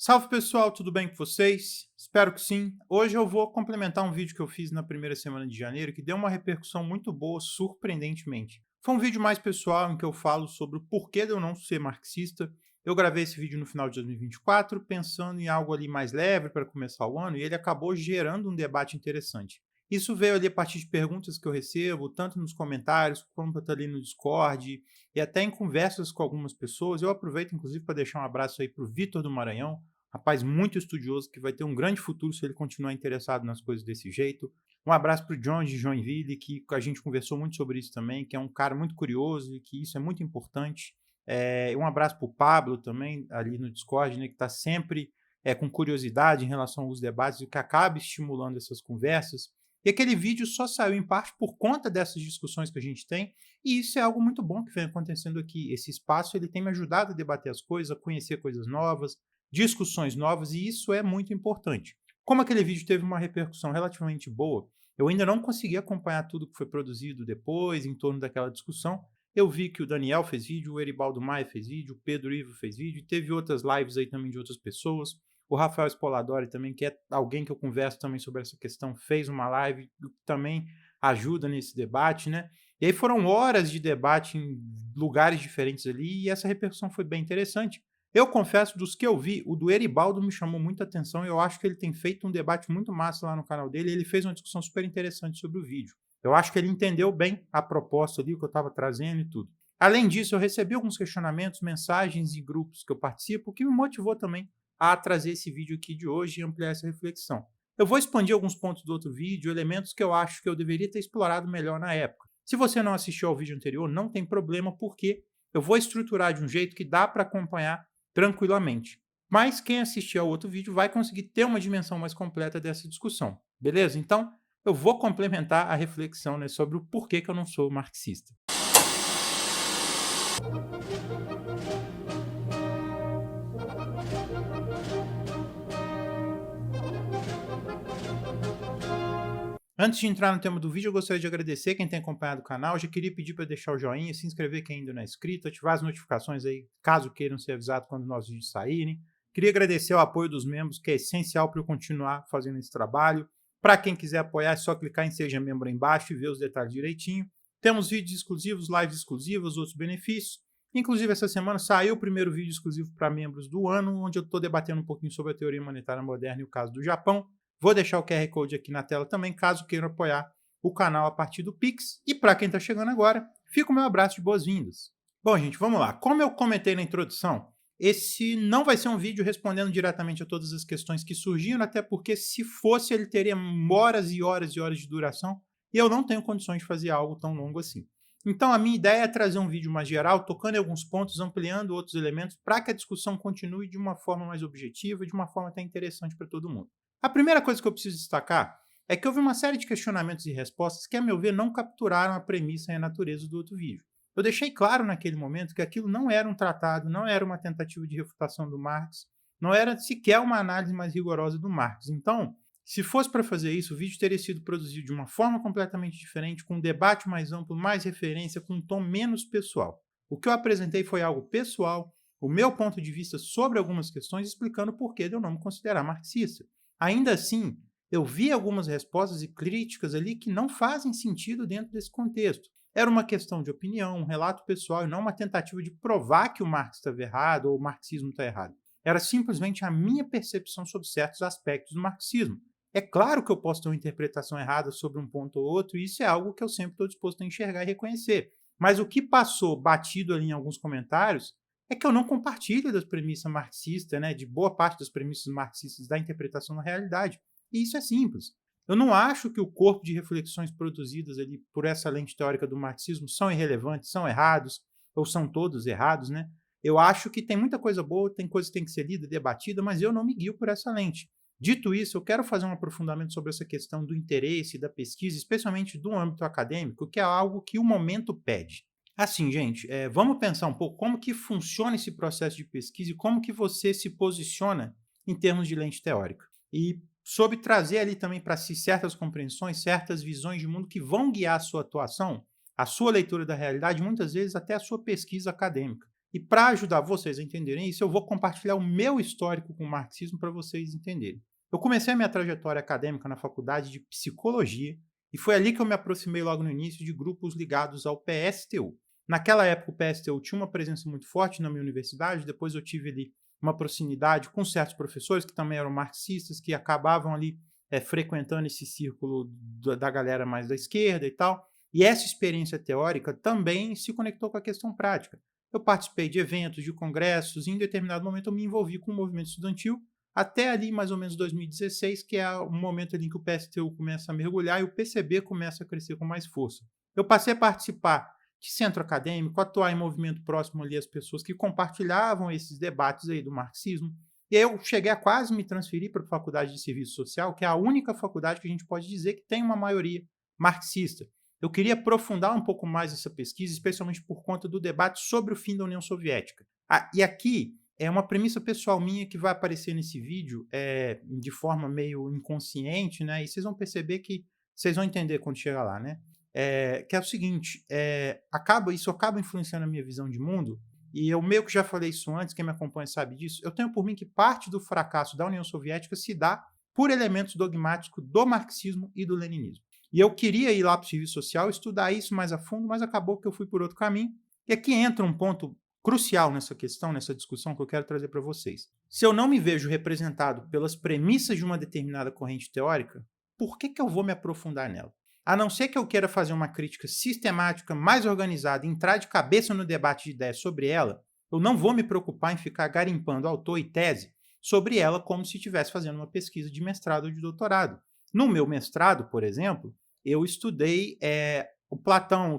Salve pessoal, tudo bem com vocês? Espero que sim. Hoje eu vou complementar um vídeo que eu fiz na primeira semana de janeiro que deu uma repercussão muito boa, surpreendentemente. Foi um vídeo mais pessoal em que eu falo sobre o porquê de eu não ser marxista. Eu gravei esse vídeo no final de 2024, pensando em algo ali mais leve para começar o ano, e ele acabou gerando um debate interessante. Isso veio ali a partir de perguntas que eu recebo, tanto nos comentários, quanto ali no Discord, e até em conversas com algumas pessoas. Eu aproveito, inclusive, para deixar um abraço aí para o Vitor do Maranhão, rapaz muito estudioso que vai ter um grande futuro se ele continuar interessado nas coisas desse jeito. Um abraço para o John de Joinville, que a gente conversou muito sobre isso também, que é um cara muito curioso e que isso é muito importante. Um abraço para o Pablo também, ali no Discord, né, que está sempre com curiosidade em relação aos debates e que acaba estimulando essas conversas. E aquele vídeo só saiu em parte por conta dessas discussões que a gente tem, e isso é algo muito bom que vem acontecendo aqui. Esse espaço ele tem me ajudado a debater as coisas, a conhecer coisas novas, discussões novas, e isso é muito importante. Como aquele vídeo teve uma repercussão relativamente boa, eu ainda não consegui acompanhar tudo que foi produzido depois, em torno daquela discussão. Eu vi que o Daniel fez vídeo, o Eribaldo Maia fez vídeo, o Pedro Ivo fez vídeo, teve outras lives aí também de outras pessoas. O Rafael Spoladori também, que é alguém que eu converso também sobre essa questão, fez uma live que também ajuda nesse debate, né? E aí foram horas de debate em lugares diferentes ali, e essa repercussão foi bem interessante. Eu confesso, dos que eu vi, o do Eribaldo me chamou muita atenção e eu acho que ele tem feito um debate muito massa lá no canal dele, e ele fez uma discussão super interessante sobre o vídeo. Eu acho que ele entendeu bem a proposta ali, o que eu estava trazendo e tudo. Além disso, eu recebi alguns questionamentos, mensagens e grupos que eu participo, que me motivou também a trazer esse vídeo aqui de hoje e ampliar essa reflexão. Eu vou expandir alguns pontos do outro vídeo, elementos que eu acho que eu deveria ter explorado melhor na época. Se você não assistiu ao vídeo anterior, não tem problema, porque eu vou estruturar de um jeito que dá para acompanhar tranquilamente. Mas quem assistir ao outro vídeo vai conseguir ter uma dimensão mais completa dessa discussão, beleza? Então, eu vou complementar a reflexão, né, sobre o porquê que eu não sou marxista. Antes de entrar no tema do vídeo, eu gostaria de agradecer quem tem acompanhado o canal. Eu já queria pedir para deixar o joinha, se inscrever quem ainda não é inscrito, ativar as notificações aí, caso queiram ser avisados quando nossos vídeos saírem. Queria agradecer o apoio dos membros, que é essencial para eu continuar fazendo esse trabalho. Para quem quiser apoiar, é só clicar em Seja Membro aí embaixo e ver os detalhes direitinho. Temos vídeos exclusivos, lives exclusivas, outros benefícios. Inclusive, essa semana saiu o primeiro vídeo exclusivo para membros do ano, onde eu estou debatendo um pouquinho sobre a teoria monetária moderna e o caso do Japão. Vou deixar o QR Code aqui na tela também, caso queiram apoiar o canal a partir do Pix. E para quem está chegando agora, fica o meu abraço de boas-vindas. Bom, gente, vamos lá. Como eu comentei na introdução, esse não vai ser um vídeo respondendo diretamente a todas as questões que surgiram, até porque se fosse ele teria horas e horas e horas de duração, e eu não tenho condições de fazer algo tão longo assim. Então a minha ideia é trazer um vídeo mais geral, tocando em alguns pontos, ampliando outros elementos, para que a discussão continue de uma forma mais objetiva, de uma forma até interessante para todo mundo. A primeira coisa que eu preciso destacar é que houve uma série de questionamentos e respostas que, a meu ver, não capturaram a premissa e a natureza do outro vídeo. Eu deixei claro naquele momento que aquilo não era um tratado, não era uma tentativa de refutação do Marx, não era sequer uma análise mais rigorosa do Marx. Então, se fosse para fazer isso, o vídeo teria sido produzido de uma forma completamente diferente, com um debate mais amplo, mais referência, com um tom menos pessoal. O que eu apresentei foi algo pessoal, o meu ponto de vista sobre algumas questões, explicando o porquê de eu não me considerar marxista. Ainda assim, eu vi algumas respostas e críticas ali que não fazem sentido dentro desse contexto. Era uma questão de opinião, um relato pessoal, e não uma tentativa de provar que o Marx estava errado ou o marxismo está errado. Era simplesmente a minha percepção sobre certos aspectos do marxismo. É claro que eu posso ter uma interpretação errada sobre um ponto ou outro, e isso é algo que eu sempre estou disposto a enxergar e reconhecer. Mas o que passou batido ali em alguns comentários é que eu não compartilho das premissas marxistas, né, de boa parte das premissas marxistas da interpretação da realidade. E isso é simples. Eu não acho que o corpo de reflexões produzidas ali por essa lente teórica do marxismo são irrelevantes, são errados, ou são todos errados, né? Eu acho que tem muita coisa boa, tem coisa que tem que ser lida, debatida, mas eu não me guio por essa lente. Dito isso, eu quero fazer um aprofundamento sobre essa questão do interesse, da pesquisa, especialmente do âmbito acadêmico, que é algo que o momento pede. Assim, gente, vamos pensar um pouco como que funciona esse processo de pesquisa e como que você se posiciona em termos de lente teórica. E sobre trazer ali também para si certas compreensões, certas visões de mundo que vão guiar a sua atuação, a sua leitura da realidade, muitas vezes até a sua pesquisa acadêmica. E para ajudar vocês a entenderem isso, eu vou compartilhar o meu histórico com o marxismo para vocês entenderem. Eu comecei a minha trajetória acadêmica na faculdade de psicologia e foi ali que eu me aproximei logo no início de grupos ligados ao PSTU. Naquela época, o PSTU tinha uma presença muito forte na minha universidade, depois eu tive ali uma proximidade com certos professores que também eram marxistas, que acabavam ali frequentando esse círculo da galera mais da esquerda e tal. E essa experiência teórica também se conectou com a questão prática. Eu participei de eventos, de congressos, e em determinado momento eu me envolvi com o movimento estudantil, até ali mais ou menos 2016, que é o momento ali em que o PSTU começa a mergulhar e o PCB começa a crescer com mais força. Eu passei a participar de centro acadêmico, atuar em movimento próximo ali às pessoas que compartilhavam esses debates aí do marxismo. E aí eu cheguei a quase me transferir para a Faculdade de Serviço Social, que é a única faculdade que a gente pode dizer que tem uma maioria marxista. Eu queria aprofundar um pouco mais essa pesquisa, especialmente por conta do debate sobre o fim da União Soviética. E aqui é uma premissa pessoal minha que vai aparecer nesse vídeo de forma meio inconsciente, né? E vocês vão perceber que vocês vão entender quando chegar lá, né? Que é o seguinte, isso acaba influenciando a minha visão de mundo, e eu meio que já falei isso antes, quem me acompanha sabe disso. Eu tenho por mim que parte do fracasso da União Soviética se dá por elementos dogmáticos do marxismo e do leninismo. E eu queria ir lá para o serviço social, estudar isso mais a fundo, mas acabou que eu fui por outro caminho. E aqui entra um ponto crucial nessa questão, nessa discussão que eu quero trazer para vocês. Se eu não me vejo representado pelas premissas de uma determinada corrente teórica, por que eu vou me aprofundar nela? A não ser que eu queira fazer uma crítica sistemática, mais organizada, entrar de cabeça no debate de ideias sobre ela, eu não vou me preocupar em ficar garimpando autor e tese sobre ela como se estivesse fazendo uma pesquisa de mestrado ou de doutorado. No meu mestrado, por exemplo, eu estudei o Platão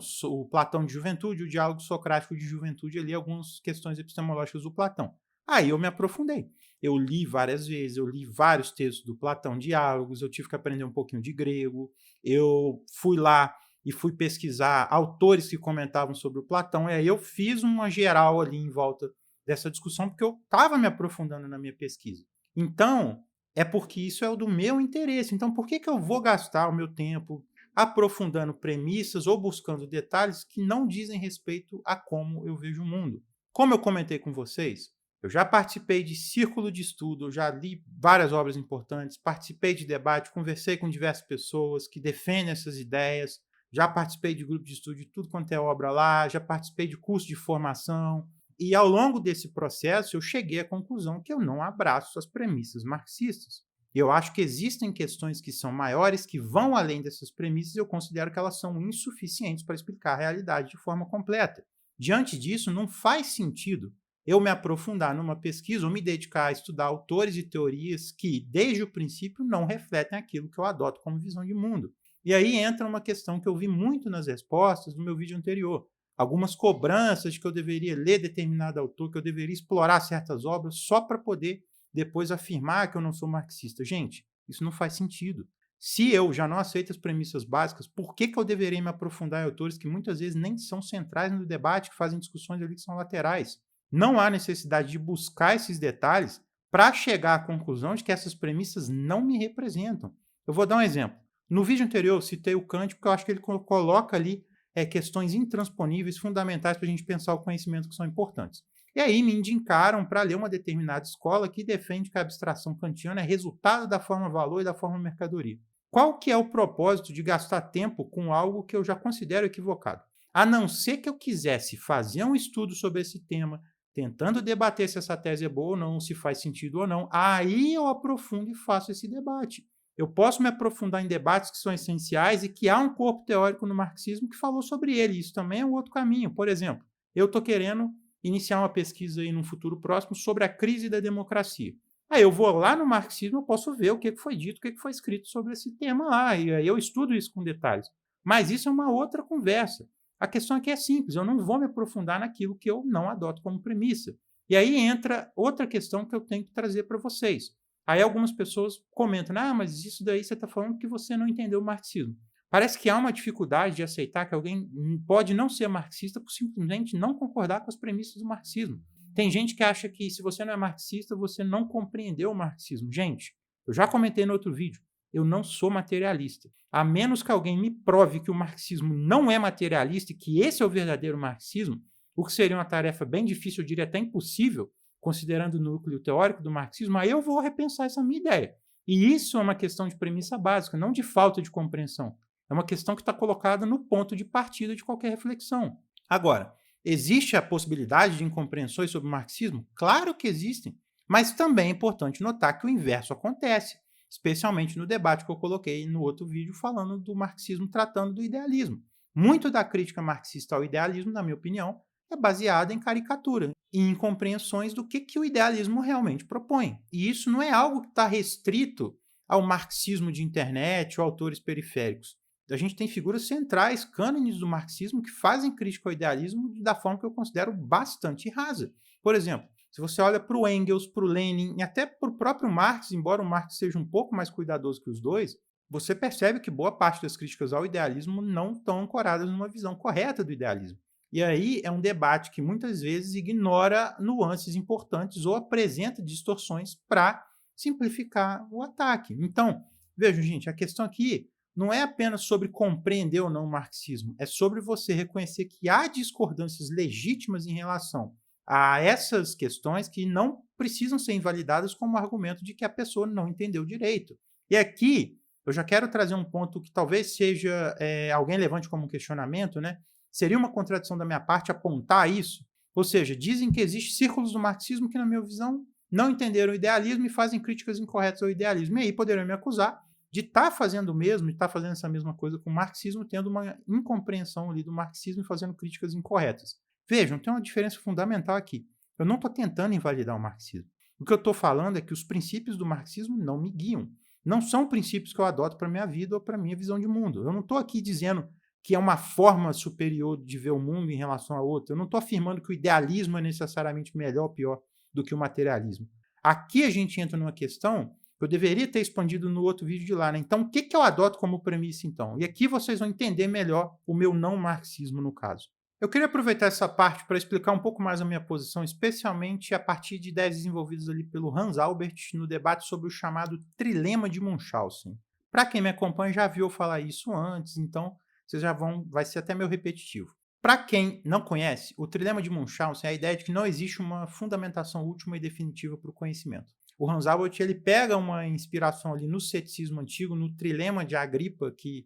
de juventude, o diálogo socrático de juventude, ali algumas questões epistemológicas do Platão. Aí eu me aprofundei. Eu li várias vezes, eu li vários textos do Platão, diálogos, eu tive que aprender um pouquinho de grego, eu fui lá e fui pesquisar autores que comentavam sobre o Platão, e aí eu fiz uma geral ali em volta dessa discussão, porque eu estava me aprofundando na minha pesquisa. Então, é porque isso é o do meu interesse. Então, por que eu vou gastar o meu tempo aprofundando premissas ou buscando detalhes que não dizem respeito a como eu vejo o mundo? Como eu comentei com vocês, eu já participei de círculo de estudo, eu já li várias obras importantes, participei de debate, conversei com diversas pessoas que defendem essas ideias, já participei de grupo de estudo de tudo quanto é obra lá, já participei de curso de formação, e ao longo desse processo eu cheguei à conclusão que eu não abraço as premissas marxistas. E eu acho que existem questões que são maiores, que vão além dessas premissas, e eu considero que elas são insuficientes para explicar a realidade de forma completa. Diante disso, não faz sentido eu me aprofundar numa pesquisa ou me dedicar a estudar autores e teorias que, desde o princípio, não refletem aquilo que eu adoto como visão de mundo. E aí entra uma questão que eu vi muito nas respostas do meu vídeo anterior. Algumas cobranças de que eu deveria ler determinado autor, que eu deveria explorar certas obras só para poder depois afirmar que eu não sou marxista. Gente, isso não faz sentido. Se eu já não aceito as premissas básicas, por que eu deveria me aprofundar em autores que muitas vezes nem são centrais no debate, que fazem discussões ali que são laterais? Não há necessidade de buscar esses detalhes para chegar à conclusão de que essas premissas não me representam. Eu vou dar um exemplo. No vídeo anterior eu citei o Kant porque eu acho que ele coloca ali questões intransponíveis, fundamentais para a gente pensar o conhecimento que são importantes. E aí me indicaram para ler uma determinada escola que defende que a abstração kantiana é resultado da forma valor e da forma mercadoria. Qual que é o propósito de gastar tempo com algo que eu já considero equivocado? A não ser que eu quisesse fazer um estudo sobre esse tema, tentando debater se essa tese é boa ou não, se faz sentido ou não, aí eu aprofundo e faço esse debate. Eu posso me aprofundar em debates que são essenciais e que há um corpo teórico no marxismo que falou sobre ele. Isso também é um outro caminho. Por exemplo, eu estou querendo iniciar uma pesquisa aí num futuro próximo sobre a crise da democracia. Aí eu vou lá no marxismo, eu posso ver o que foi dito, o que foi escrito sobre esse tema lá, e aí eu estudo isso com detalhes. Mas isso é uma outra conversa. A questão aqui é simples, eu não vou me aprofundar naquilo que eu não adoto como premissa. E aí entra outra questão que eu tenho que trazer para vocês. Aí algumas pessoas comentam, mas isso daí você está falando que você não entendeu o marxismo. Parece que há uma dificuldade de aceitar que alguém pode não ser marxista por simplesmente não concordar com as premissas do marxismo. Tem gente que acha que se você não é marxista, você não compreendeu o marxismo. Gente, eu já comentei no outro vídeo, eu não sou materialista. A menos que alguém me prove que o marxismo não é materialista e que esse é o verdadeiro marxismo, o que seria uma tarefa bem difícil, eu diria até impossível, considerando o núcleo teórico do marxismo, aí eu vou repensar essa minha ideia. E isso é uma questão de premissa básica, não de falta de compreensão. É uma questão que está colocada no ponto de partida de qualquer reflexão. Agora, existe a possibilidade de incompreensões sobre o marxismo? Claro que existem, mas também é importante notar que o inverso acontece, especialmente no debate que eu coloquei no outro vídeo falando do marxismo tratando do idealismo. Muito da crítica marxista ao idealismo, na minha opinião, é baseada em caricatura e em compreensões do que o idealismo realmente propõe. E isso não é algo que está restrito ao marxismo de internet ou autores periféricos. A gente tem figuras centrais, cânones do marxismo, que fazem crítica ao idealismo da forma que eu considero bastante rasa. Por exemplo, se você olha para o Engels, para o Lenin e até para o próprio Marx, embora o Marx seja um pouco mais cuidadoso que os dois, você percebe que boa parte das críticas ao idealismo não estão ancoradas numa visão correta do idealismo. E aí é um debate que muitas vezes ignora nuances importantes ou apresenta distorções para simplificar o ataque. Então, vejam, gente, a questão aqui não é apenas sobre compreender ou não o marxismo, é sobre você reconhecer que há discordâncias legítimas em relação a essas questões que não precisam ser invalidadas como argumento de que a pessoa não entendeu direito. E aqui eu já quero trazer um ponto que talvez seja alguém levante como um questionamento, né? Seria uma contradição da minha parte apontar isso? Ou seja, dizem que existem círculos do marxismo que, na minha visão, não entenderam o idealismo e fazem críticas incorretas ao idealismo. E aí poderiam me acusar de estar fazendo o mesmo, de estar fazendo essa mesma coisa com o marxismo, tendo uma incompreensão ali do marxismo e fazendo críticas incorretas. Vejam, tem uma diferença fundamental aqui. Eu não estou tentando invalidar o marxismo. O que eu estou falando é que os princípios do marxismo não me guiam. Não são princípios que eu adoto para a minha vida ou para a minha visão de mundo. Eu não estou aqui dizendo que é uma forma superior de ver o mundo em relação a outra. Eu não estou afirmando que o idealismo é necessariamente melhor ou pior do que o materialismo. Aqui a gente entra numa questão que eu deveria ter expandido no outro vídeo de lá, né? Então, o que eu adoto como premissa, então? E aqui vocês vão entender melhor o meu não marxismo, no caso. Eu queria aproveitar essa parte para explicar um pouco mais a minha posição, especialmente a partir de ideias desenvolvidas ali pelo Hans Albert no debate sobre o chamado trilema de Munchausen. Para quem me acompanha já viu eu falar isso antes, então vocês já vão, vai ser até meio repetitivo. Para quem não conhece, o trilema de Munchausen é a ideia de que não existe uma fundamentação última e definitiva para o conhecimento. O Hans Albert ele pega uma inspiração ali no ceticismo antigo, no trilema de Agripa, que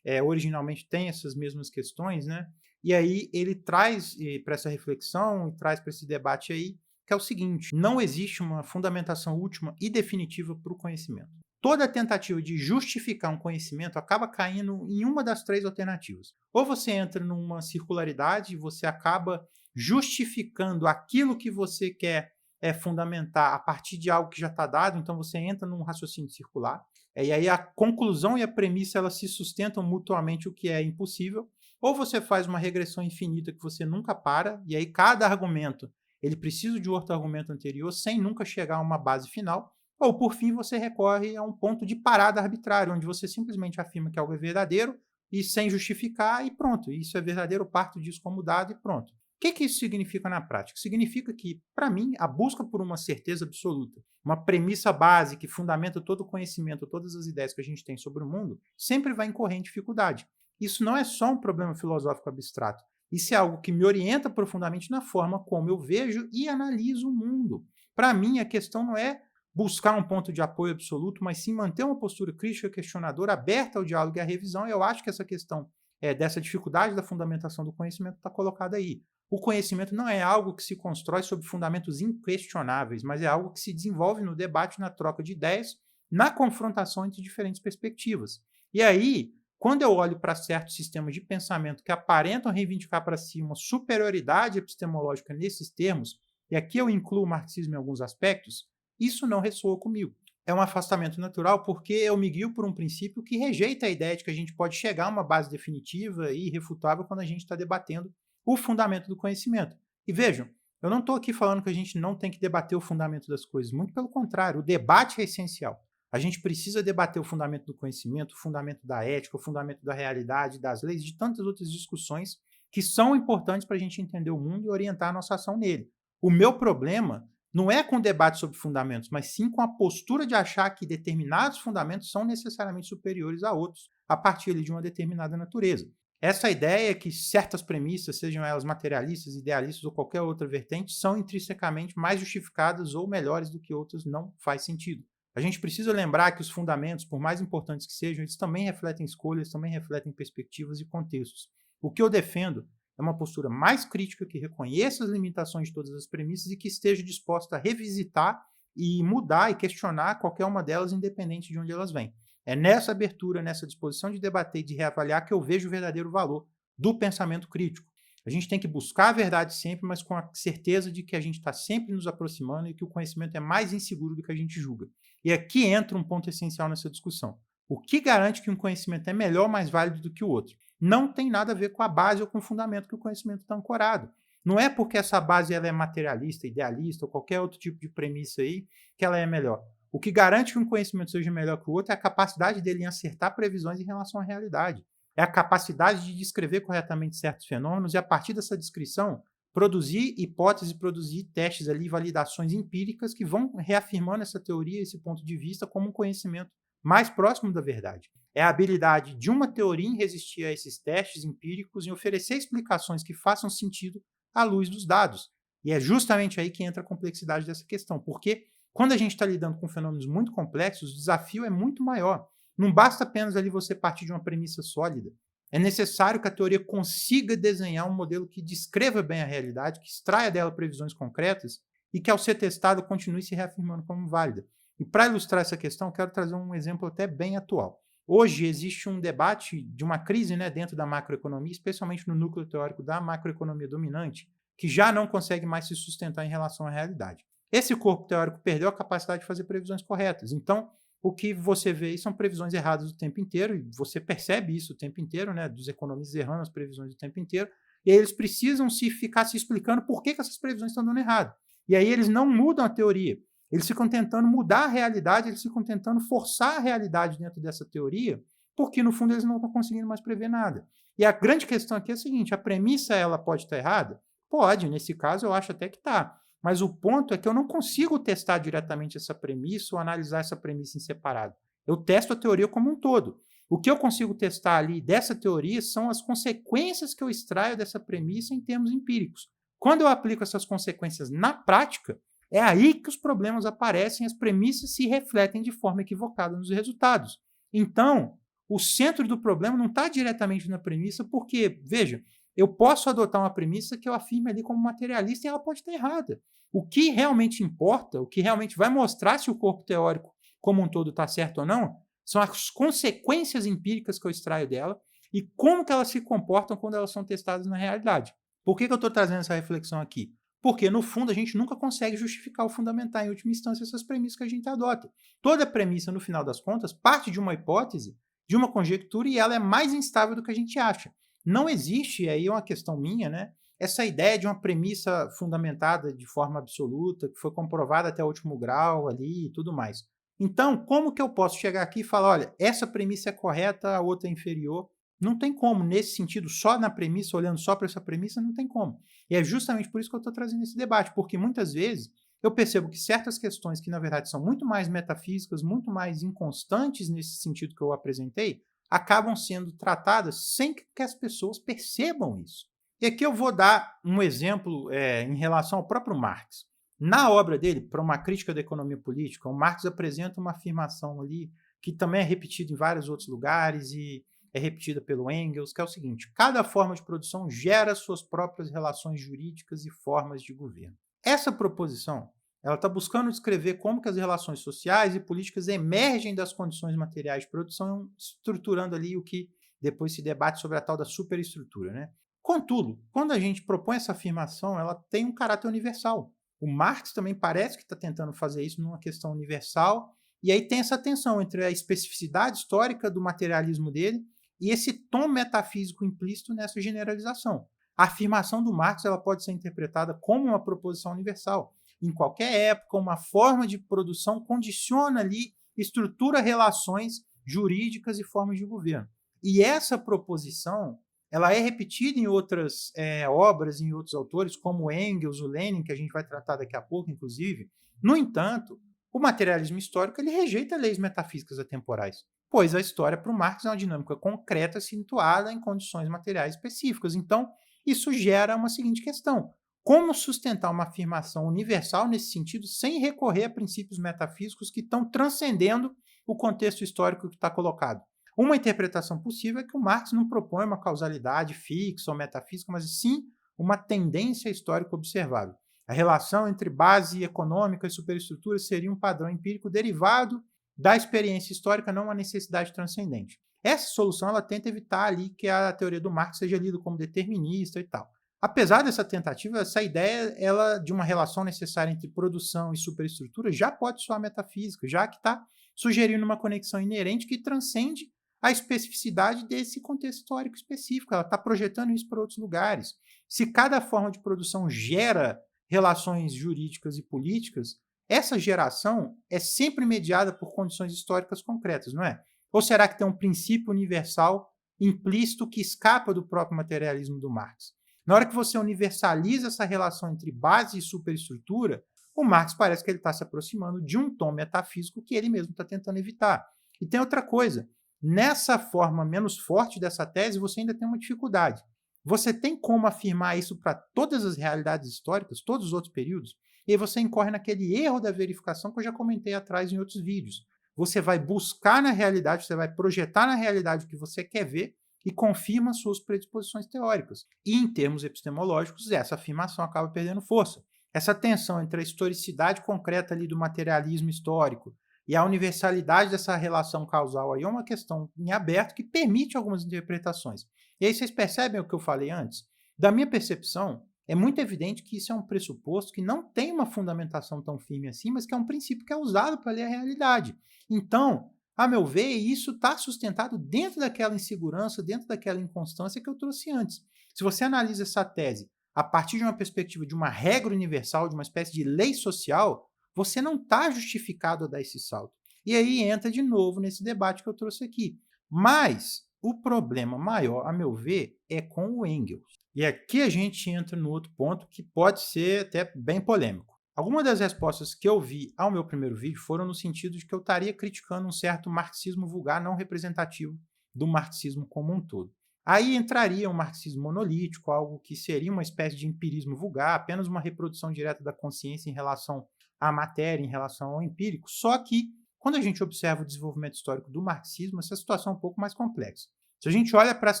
originalmente tem essas mesmas questões, né? E aí ele traz para essa reflexão, traz para esse debate aí, que é o seguinte: não existe uma fundamentação última e definitiva para o conhecimento. Toda tentativa de justificar um conhecimento acaba caindo em uma das três alternativas. Ou você entra numa circularidade, você acaba justificando aquilo que você quer fundamentar a partir de algo que já está dado, então você entra num raciocínio circular, e aí a conclusão e a premissa elas se sustentam mutuamente, o que é impossível. Ou você faz uma regressão infinita que você nunca para, e aí cada argumento ele precisa de outro argumento anterior sem nunca chegar a uma base final. Ou, por fim, você recorre a um ponto de parada arbitrário, onde você simplesmente afirma que algo é verdadeiro e sem justificar e pronto. Isso é verdadeiro, eu parto disso como dado e pronto. O que isso significa na prática? Significa que, para mim, a busca por uma certeza absoluta, uma premissa base que fundamenta todo o conhecimento, todas as ideias que a gente tem sobre o mundo, sempre vai incorrer em dificuldade. Isso não é só um problema filosófico abstrato. Isso é algo que me orienta profundamente na forma como eu vejo e analiso o mundo. Para mim, a questão não é buscar um ponto de apoio absoluto, mas sim manter uma postura crítica, questionadora, aberta ao diálogo e à revisão. Eu acho que essa questão dessa dificuldade da fundamentação do conhecimento está colocada aí. O conhecimento não é algo que se constrói sobre fundamentos inquestionáveis, mas é algo que se desenvolve no debate, na troca de ideias, na confrontação entre diferentes perspectivas. E aí, quando eu olho para certos sistemas de pensamento que aparentam reivindicar para si uma superioridade epistemológica nesses termos, e aqui eu incluo o marxismo em alguns aspectos, isso não ressoa comigo. É um afastamento natural porque eu me guio por um princípio que rejeita a ideia de que a gente pode chegar a uma base definitiva e irrefutável quando a gente está debatendo o fundamento do conhecimento. E vejam, eu não estou aqui falando que a gente não tem que debater o fundamento das coisas, muito pelo contrário, o debate é essencial. A gente precisa debater o fundamento do conhecimento, o fundamento da ética, o fundamento da realidade, das leis, de tantas outras discussões que são importantes para a gente entender o mundo e orientar a nossa ação nele. O meu problema não é com o debate sobre fundamentos, mas sim com a postura de achar que determinados fundamentos são necessariamente superiores a outros, a partir de uma determinada natureza. Essa ideia é que certas premissas, sejam elas materialistas, idealistas ou qualquer outra vertente, são intrinsecamente mais justificadas ou melhores do que outras, não faz sentido. A gente precisa lembrar que os fundamentos, por mais importantes que sejam, eles também refletem escolhas, também refletem perspectivas e contextos. O que eu defendo é uma postura mais crítica que reconheça as limitações de todas as premissas e que esteja disposta a revisitar e mudar e questionar qualquer uma delas, independente de onde elas vêm. É nessa abertura, nessa disposição de debater e de reavaliar que eu vejo o verdadeiro valor do pensamento crítico. A gente tem que buscar a verdade sempre, mas com a certeza de que a gente está sempre nos aproximando e que o conhecimento é mais inseguro do que a gente julga. E aqui entra um ponto essencial nessa discussão. O que garante que um conhecimento é melhor ou mais válido do que o outro? Não tem nada a ver com a base ou com o fundamento que o conhecimento está ancorado. Não é porque essa base ela é materialista, idealista ou qualquer outro tipo de premissa aí que ela é melhor. O que garante que um conhecimento seja melhor que o outro é a capacidade dele em acertar previsões em relação à realidade. É a capacidade de descrever corretamente certos fenômenos e, a partir dessa descrição, produzir hipóteses, produzir testes ali, validações empíricas que vão reafirmando essa teoria, esse ponto de vista, como um conhecimento mais próximo da verdade. É a habilidade de uma teoria em resistir a esses testes empíricos e oferecer explicações que façam sentido à luz dos dados. E é justamente aí que entra a complexidade dessa questão, porque quando a gente está lidando com fenômenos muito complexos, o desafio é muito maior. Não basta apenas ali você partir de uma premissa sólida. É necessário que a teoria consiga desenhar um modelo que descreva bem a realidade, que extraia dela previsões concretas e que, ao ser testado, continue se reafirmando como válida. E para ilustrar essa questão, quero trazer um exemplo até bem atual. Hoje existe um debate de uma crise, né, dentro da macroeconomia, especialmente no núcleo teórico da macroeconomia dominante, que já não consegue mais se sustentar em relação à realidade. Esse corpo teórico perdeu a capacidade de fazer previsões corretas. Então, o que você vê aí são previsões erradas o tempo inteiro, e você percebe isso o tempo inteiro, né, dos economistas errando as previsões o tempo inteiro, e aí eles precisam ficar se explicando por que essas previsões estão dando errado. E aí eles não mudam a teoria, eles ficam tentando mudar a realidade, eles ficam tentando forçar a realidade dentro dessa teoria, porque no fundo eles não estão conseguindo mais prever nada. E a grande questão aqui é a seguinte: a premissa ela pode estar errada? Pode, nesse caso eu acho até que está. Mas o ponto é que eu não consigo testar diretamente essa premissa ou analisar essa premissa em separado. Eu testo a teoria como um todo. O que eu consigo testar ali dessa teoria são as consequências que eu extraio dessa premissa em termos empíricos. Quando eu aplico essas consequências na prática, é aí que os problemas aparecem, as premissas se refletem de forma equivocada nos resultados. Então, o centro do problema não está diretamente na premissa, porque, veja, eu posso adotar uma premissa que eu afirme ali como materialista e ela pode estar errada. O que realmente importa, o que realmente vai mostrar se o corpo teórico como um todo está certo ou não, são as consequências empíricas que eu extraio dela e como que elas se comportam quando elas são testadas na realidade. Por que eu estou trazendo essa reflexão aqui? Porque, no fundo, a gente nunca consegue justificar ou fundamentar, em última instância, essas premissas que a gente adota. Toda premissa, no final das contas, parte de uma hipótese, de uma conjectura, e ela é mais instável do que a gente acha. Não existe, e aí é uma questão minha, né, essa ideia de uma premissa fundamentada de forma absoluta, que foi comprovada até o último grau ali e tudo mais. Então, como que eu posso chegar aqui e falar, olha, essa premissa é correta, a outra é inferior? Não tem como, nesse sentido, só na premissa, olhando só para essa premissa, não tem como. E é justamente por isso que eu estou trazendo esse debate, porque muitas vezes eu percebo que certas questões que, na verdade, são muito mais metafísicas, muito mais inconstantes nesse sentido que eu apresentei, acabam sendo tratadas sem que as pessoas percebam isso. E aqui eu vou dar um exemplo em relação ao próprio Marx. Na obra dele, para uma crítica da economia política, o Marx apresenta uma afirmação ali que também é repetida em vários outros lugares e é repetida pelo Engels, que é o seguinte: cada forma de produção gera suas próprias relações jurídicas e formas de governo. Essa proposição, ela está buscando descrever como que as relações sociais e políticas emergem das condições materiais de produção, estruturando ali o que depois se debate sobre a tal da superestrutura, né? Contudo, quando a gente propõe essa afirmação, ela tem um caráter universal. O Marx também parece que está tentando fazer isso numa questão universal, e aí tem essa tensão entre a especificidade histórica do materialismo dele e esse tom metafísico implícito nessa generalização. A afirmação do Marx ela pode ser interpretada como uma proposição universal. Em qualquer época, uma forma de produção condiciona ali, estrutura relações jurídicas e formas de governo. E essa proposição ela é repetida em outras obras, em outros autores, como Engels, o Lenin, que a gente vai tratar daqui a pouco, inclusive. No entanto, o materialismo histórico ele rejeita leis metafísicas atemporais. pois a história para o Marx é uma dinâmica concreta situada em condições materiais específicas. Então, isso gera uma seguinte questão: como sustentar uma afirmação universal nesse sentido sem recorrer a princípios metafísicos que estão transcendendo o contexto histórico que está colocado? Uma interpretação possível é que o Marx não propõe uma causalidade fixa ou metafísica, mas sim uma tendência histórica observável. A relação entre base econômica e superestrutura seria um padrão empírico derivado da experiência histórica, não uma necessidade transcendente. Essa solução ela tenta evitar ali que a teoria do Marx seja lida como determinista e tal. Apesar dessa tentativa, essa ideia ela, de uma relação necessária entre produção e superestrutura já pode soar metafísica, já que está sugerindo uma conexão inerente que transcende a especificidade desse contexto histórico específico. Ela está projetando isso para outros lugares. Se cada forma de produção gera relações jurídicas e políticas, essa geração é sempre mediada por condições históricas concretas, não é? Ou será que tem um princípio universal implícito que escapa do próprio materialismo do Marx? Na hora que você universaliza essa relação entre base e superestrutura, o Marx parece que ele está se aproximando de um tom metafísico que ele mesmo está tentando evitar. E tem outra coisa, nessa forma menos forte dessa tese, você ainda tem uma dificuldade. Você tem como afirmar isso para todas as realidades históricas, todos os outros períodos? E aí você incorre naquele erro da verificação que eu já comentei atrás em outros vídeos. Você vai buscar na realidade, você vai projetar na realidade o que você quer ver e confirma suas predisposições teóricas. E em termos epistemológicos, essa afirmação acaba perdendo força. Essa tensão entre a historicidade concreta ali do materialismo histórico e a universalidade dessa relação causal aí é uma questão em aberto que permite algumas interpretações. E aí vocês percebem o que eu falei antes? Da minha percepção, é muito evidente que isso é um pressuposto que não tem uma fundamentação tão firme assim, mas que é um princípio que é usado para ler a realidade. Então, a meu ver, isso está sustentado dentro daquela insegurança, dentro daquela inconstância que eu trouxe antes. Se você analisa essa tese a partir de uma perspectiva de uma regra universal, de uma espécie de lei social, você não está justificado a dar esse salto. E aí entra de novo nesse debate que eu trouxe aqui. Mas o problema maior, a meu ver, é com o Engels. E aqui a gente entra no outro ponto que pode ser até bem polêmico. Algumas das respostas que eu vi ao meu primeiro vídeo foram no sentido de que eu estaria criticando um certo marxismo vulgar não representativo do marxismo como um todo. Aí entraria um marxismo monolítico, algo que seria uma espécie de empirismo vulgar, apenas uma reprodução direta da consciência em relação à matéria, em relação ao empírico, só que quando a gente observa o desenvolvimento histórico do marxismo, essa situação é um pouco mais complexa. Se a gente olha para as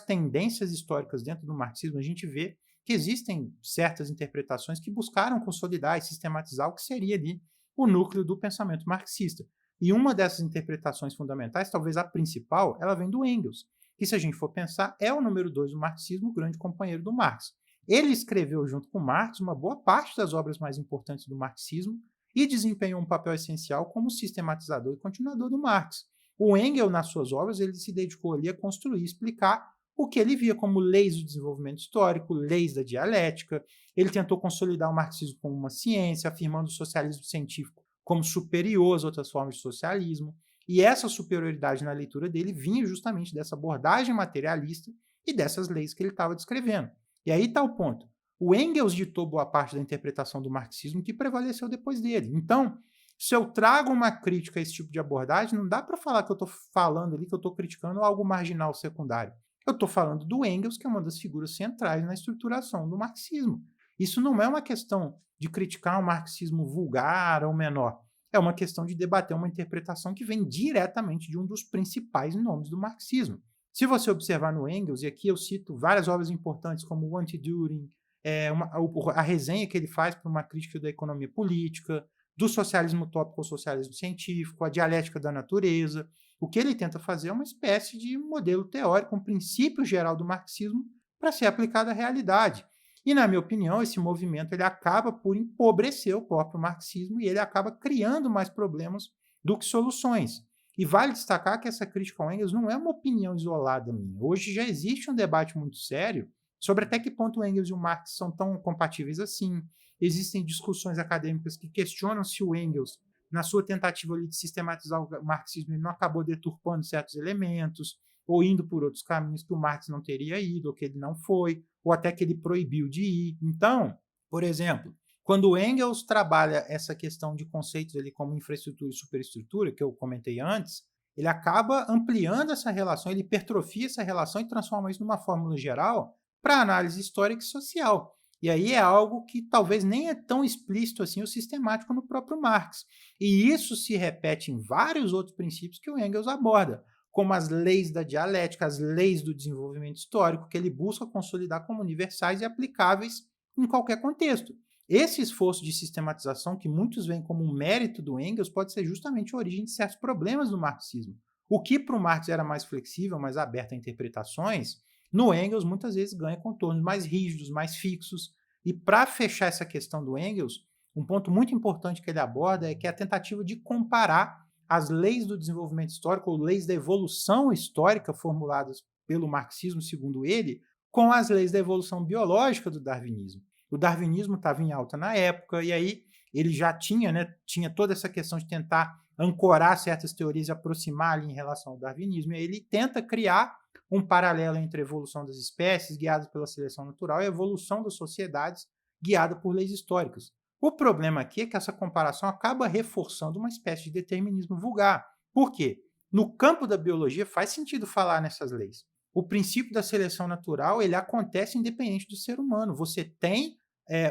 tendências históricas dentro do marxismo, a gente vê que existem certas interpretações que buscaram consolidar e sistematizar o que seria ali o núcleo do pensamento marxista. E uma dessas interpretações fundamentais, talvez a principal, ela vem do Engels, que se a gente for pensar, é o número 2 do marxismo, o grande companheiro do Marx. Ele escreveu junto com Marx uma boa parte das obras mais importantes do marxismo e desempenhou um papel essencial como sistematizador e continuador do Marx. O Engels, nas suas obras, ele se dedicou ali a construir e explicar o que ele via como leis do desenvolvimento histórico, leis da dialética. Ele tentou consolidar o marxismo como uma ciência, afirmando o socialismo científico como superior às outras formas de socialismo. E essa superioridade na leitura dele vinha justamente dessa abordagem materialista e dessas leis que ele estava descrevendo. E aí está o ponto. O Engels ditou boa parte da interpretação do marxismo que prevaleceu depois dele. Então, se eu trago uma crítica a esse tipo de abordagem, não dá para falar que eu estou falando ali, que eu estou criticando algo marginal secundário. Eu estou falando do Engels, que é uma das figuras centrais na estruturação do marxismo. Isso não é uma questão de criticar um marxismo vulgar ou menor. É uma questão de debater uma interpretação que vem diretamente de um dos principais nomes do marxismo. Se você observar no Engels, e aqui eu cito várias obras importantes como o Anti-Düring, a resenha que ele faz para uma crítica da economia política, do socialismo utópico ao socialismo científico, a dialética da natureza. O que ele tenta fazer é uma espécie de modelo teórico, um princípio geral do marxismo para ser aplicado à realidade. E, na minha opinião, esse movimento ele acaba por empobrecer o próprio marxismo e ele acaba criando mais problemas do que soluções. E vale destacar que essa crítica ao Engels não é uma opinião isolada minha. Hoje já existe um debate muito sério sobre até que ponto o Engels e o Marx são tão compatíveis assim. Existem discussões acadêmicas que questionam se o Engels, na sua tentativa ali de sistematizar o marxismo, ele não acabou deturpando certos elementos, ou indo por outros caminhos que o Marx não teria ido, ou que ele não foi, ou até que ele proibiu de ir. Então, por exemplo, quando o Engels trabalha essa questão de conceitos ali como infraestrutura e superestrutura, que eu comentei antes, ele acaba ampliando essa relação, ele hipertrofia essa relação e transforma isso numa fórmula geral para análise histórica e social. E aí é algo que talvez nem é tão explícito assim ou sistemático no próprio Marx. E isso se repete em vários outros princípios que o Engels aborda, como as leis da dialética, as leis do desenvolvimento histórico, que ele busca consolidar como universais e aplicáveis em qualquer contexto. Esse esforço de sistematização, que muitos veem como um mérito do Engels, pode ser justamente a origem de certos problemas do marxismo. O que para o Marx era mais flexível, mais aberto a interpretações, no Engels muitas vezes ganha contornos mais rígidos, mais fixos. E para fechar essa questão do Engels, um ponto muito importante que ele aborda é que é a tentativa de comparar as leis do desenvolvimento histórico, ou leis da evolução histórica formuladas pelo marxismo, segundo ele, com as leis da evolução biológica do darwinismo. O darwinismo estava em alta na época, e aí ele já tinha toda essa questão de tentar ancorar certas teorias e aproximar ali em relação ao darwinismo, e aí ele tenta criar um paralelo entre a evolução das espécies, guiadas pela seleção natural, e a evolução das sociedades, guiada por leis históricas. O problema aqui é que essa comparação acaba reforçando uma espécie de determinismo vulgar. Por quê? No campo da biologia faz sentido falar nessas leis. O princípio da seleção natural ele acontece independente do ser humano. Você tem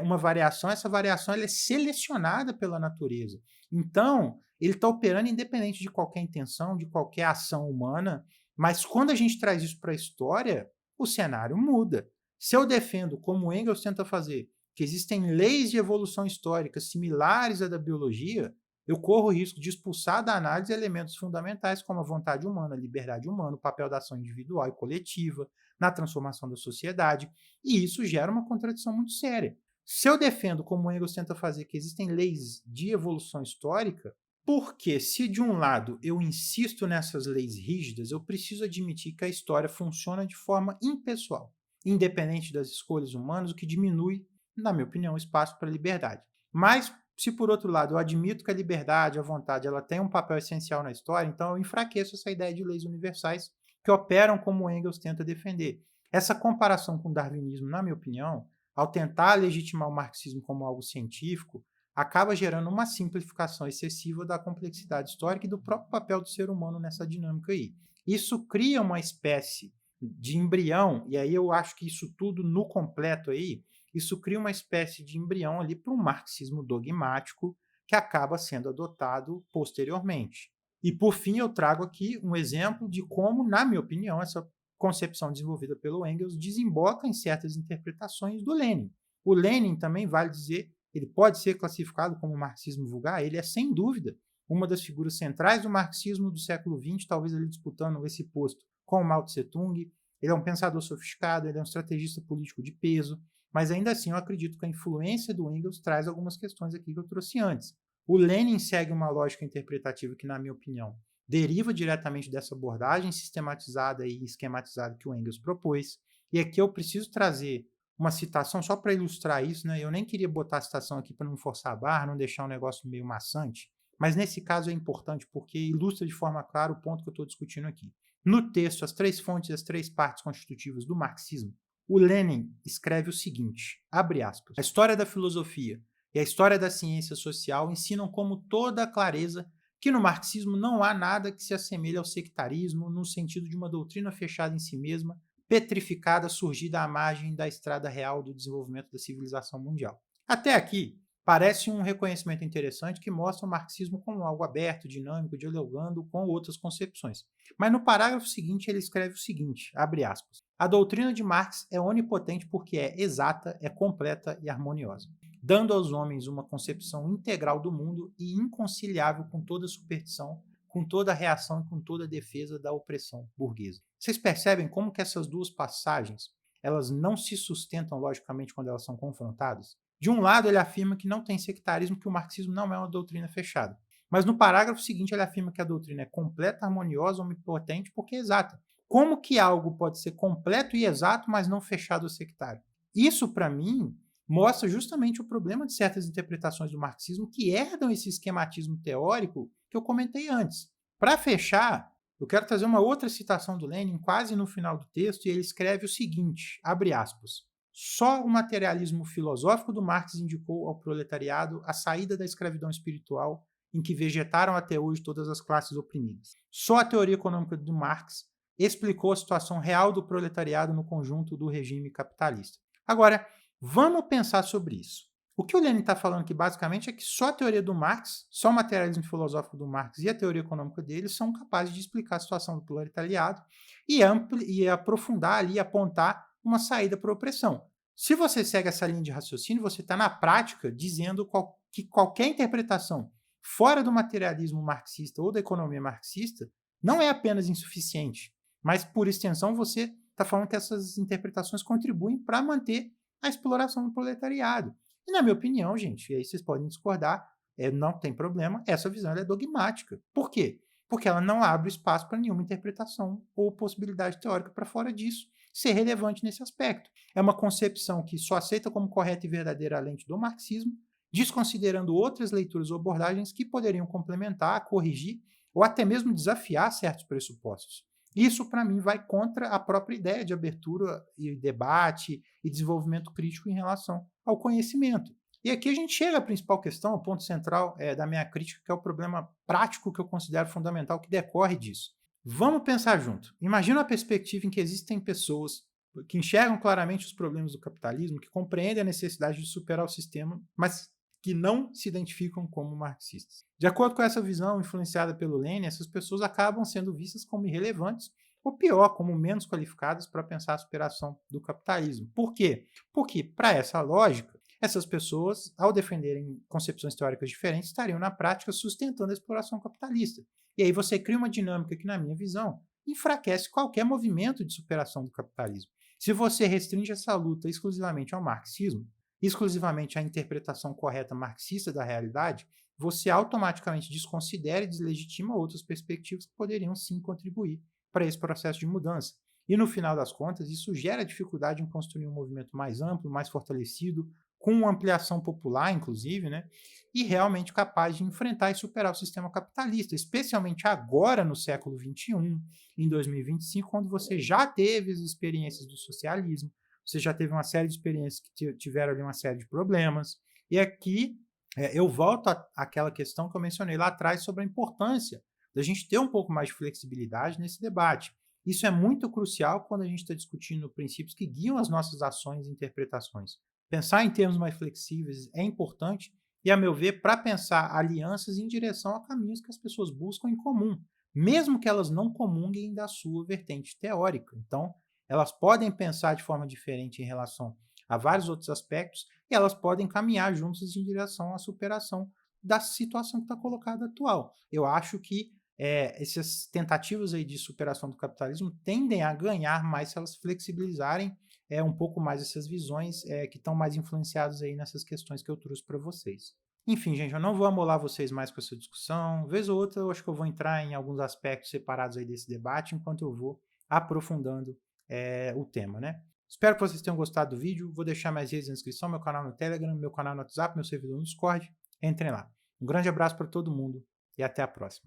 uma variação, essa variação ela é selecionada pela natureza. Então, ele está operando independente de qualquer intenção, de qualquer ação humana, mas quando a gente traz isso para a história, o cenário muda. Se eu defendo, como Engels tenta fazer, que existem leis de evolução histórica similares à da biologia, eu corro o risco de expulsar da análise elementos fundamentais como a vontade humana, a liberdade humana, o papel da ação individual e coletiva na transformação da sociedade, e isso gera uma contradição muito séria. Se eu defendo, como Engels tenta fazer, que existem leis de evolução histórica, porque se de um lado eu insisto nessas leis rígidas, eu preciso admitir que a história funciona de forma impessoal, independente das escolhas humanas, o que diminui, na minha opinião, o espaço para a liberdade. Mas, se por outro lado eu admito que a liberdade, a vontade, ela tem um papel essencial na história, então eu enfraqueço essa ideia de leis universais que operam como Engels tenta defender. Essa comparação com o darwinismo, na minha opinião, ao tentar legitimar o marxismo como algo científico, acaba gerando uma simplificação excessiva da complexidade histórica e do próprio papel do ser humano nessa dinâmica aí. Isso cria uma espécie de embrião, e aí eu acho que isso tudo no completo aí, isso cria uma espécie de embrião ali para um marxismo dogmático que acaba sendo adotado posteriormente. E por fim eu trago aqui um exemplo de como, na minha opinião, essa concepção desenvolvida pelo Engels desemboca em certas interpretações do Lenin. O Lenin também, vale dizer, ele pode ser classificado como marxismo vulgar, ele é sem dúvida uma das figuras centrais do marxismo do século XX, talvez ele disputando esse posto com o Mao Tse-tung. Ele é um pensador sofisticado, ele é um estrategista político de peso, mas ainda assim eu acredito que a influência do Engels traz algumas questões aqui que eu trouxe antes. O Lenin segue uma lógica interpretativa que, na minha opinião, deriva diretamente dessa abordagem sistematizada e esquematizada que o Engels propôs. E aqui eu preciso trazer uma citação só para ilustrar isso, né? Eu nem queria botar a citação aqui para não forçar a barra, não deixar um negócio meio maçante, mas nesse caso é importante porque ilustra de forma clara o ponto que eu estou discutindo aqui. No texto, as três fontes e as três partes constitutivas do marxismo, o Lenin escreve o seguinte, abre aspas, a história da filosofia e a história da ciência social ensinam com toda a clareza que no marxismo não há nada que se assemelhe ao sectarismo no sentido de uma doutrina fechada em si mesma, petrificada, surgida à margem da estrada real do desenvolvimento da civilização mundial. Até aqui, parece um reconhecimento interessante que mostra o marxismo como algo aberto, dinâmico, dialogando com outras concepções. Mas no parágrafo seguinte ele escreve o seguinte, abre aspas, a doutrina de Marx é onipotente porque é exata, é completa e harmoniosa, dando aos homens uma concepção integral do mundo e inconciliável com toda superstição, com toda a reação e com toda a defesa da opressão burguesa. Vocês percebem como que essas duas passagens elas não se sustentam logicamente quando elas são confrontadas? De um lado, ele afirma que não tem sectarismo, que o marxismo não é uma doutrina fechada. Mas no parágrafo seguinte, ele afirma que a doutrina é completa, harmoniosa, omnipotente, porque é exata. Como que algo pode ser completo e exato, mas não fechado ou sectário? Isso, para mim, mostra justamente o problema de certas interpretações do marxismo que herdam esse esquematismo teórico que eu comentei antes. Para fechar, eu quero trazer uma outra citação do Lenin, quase no final do texto, e ele escreve o seguinte, abre aspas, só o materialismo filosófico do Marx indicou ao proletariado a saída da escravidão espiritual em que vegetaram até hoje todas as classes oprimidas. Só a teoria econômica do Marx explicou a situação real do proletariado no conjunto do regime capitalista. Agora, vamos pensar sobre isso. O que o Lenin está falando aqui basicamente é que só a teoria do Marx, só o materialismo filosófico do Marx e a teoria econômica dele são capazes de explicar a situação do proletariado e aprofundar ali, apontar uma saída para a opressão. Se você segue essa linha de raciocínio, você está na prática dizendo que qualquer interpretação fora do materialismo marxista ou da economia marxista não é apenas insuficiente, mas por extensão você está falando que essas interpretações contribuem para manter a exploração do proletariado. E na minha opinião, gente, e aí vocês podem discordar, não tem problema, essa visão é dogmática. Por quê? Porque ela não abre espaço para nenhuma interpretação ou possibilidade teórica para fora disso ser relevante nesse aspecto. É uma concepção que só aceita como correta e verdadeira a lente do marxismo, desconsiderando outras leituras ou abordagens que poderiam complementar, corrigir ou até mesmo desafiar certos pressupostos. Isso, para mim, vai contra a própria ideia de abertura e debate e desenvolvimento crítico em relação ao conhecimento. E aqui a gente chega à principal questão, o ponto central da minha crítica, que é o problema prático que eu considero fundamental que decorre disso. Vamos pensar junto. Imagina a perspectiva em que existem pessoas que enxergam claramente os problemas do capitalismo, que compreendem a necessidade de superar o sistema, mas que não se identificam como marxistas. De acordo com essa visão influenciada pelo Lenin, essas pessoas acabam sendo vistas como irrelevantes, ou pior, como menos qualificadas para pensar a superação do capitalismo. Por quê? Porque, para essa lógica, essas pessoas, ao defenderem concepções teóricas diferentes, estariam na prática sustentando a exploração capitalista. E aí você cria uma dinâmica que, na minha visão, enfraquece qualquer movimento de superação do capitalismo. Se você restringe essa luta exclusivamente ao marxismo, exclusivamente à interpretação correta marxista da realidade, você automaticamente desconsidera e deslegitima outras perspectivas que poderiam sim contribuir para esse processo de mudança. E no final das contas, isso gera dificuldade em construir um movimento mais amplo, mais fortalecido, com ampliação popular, inclusive, né? E realmente capaz de enfrentar e superar o sistema capitalista, especialmente agora no século XXI, em 2025, quando você já teve as experiências do socialismo, você já teve uma série de experiências que tiveram ali uma série de problemas. E aqui eu volto àquela questão que eu mencionei lá atrás sobre a importância da gente ter um pouco mais de flexibilidade nesse debate. Isso é muito crucial quando a gente está discutindo princípios que guiam as nossas ações e interpretações. Pensar em termos mais flexíveis é importante e, a meu ver, para pensar alianças em direção a caminhos que as pessoas buscam em comum, mesmo que elas não comunguem da sua vertente teórica. Então, elas podem pensar de forma diferente em relação a vários outros aspectos e elas podem caminhar juntas em direção à superação da situação que está colocada atual. Eu acho que essas tentativas aí de superação do capitalismo tendem a ganhar mais se elas flexibilizarem um pouco mais essas visões que estão mais influenciadas aí nessas questões que eu trouxe para vocês. Enfim, gente, eu não vou amolar vocês mais com essa discussão. Vez ou outra, eu acho que eu vou entrar em alguns aspectos separados aí desse debate, enquanto eu vou aprofundando o tema, né? Espero que vocês tenham gostado do vídeo. Vou deixar mais redes na descrição, meu canal no Telegram, meu canal no WhatsApp, meu servidor no Discord. Entrem lá. Um grande abraço para todo mundo e até a próxima.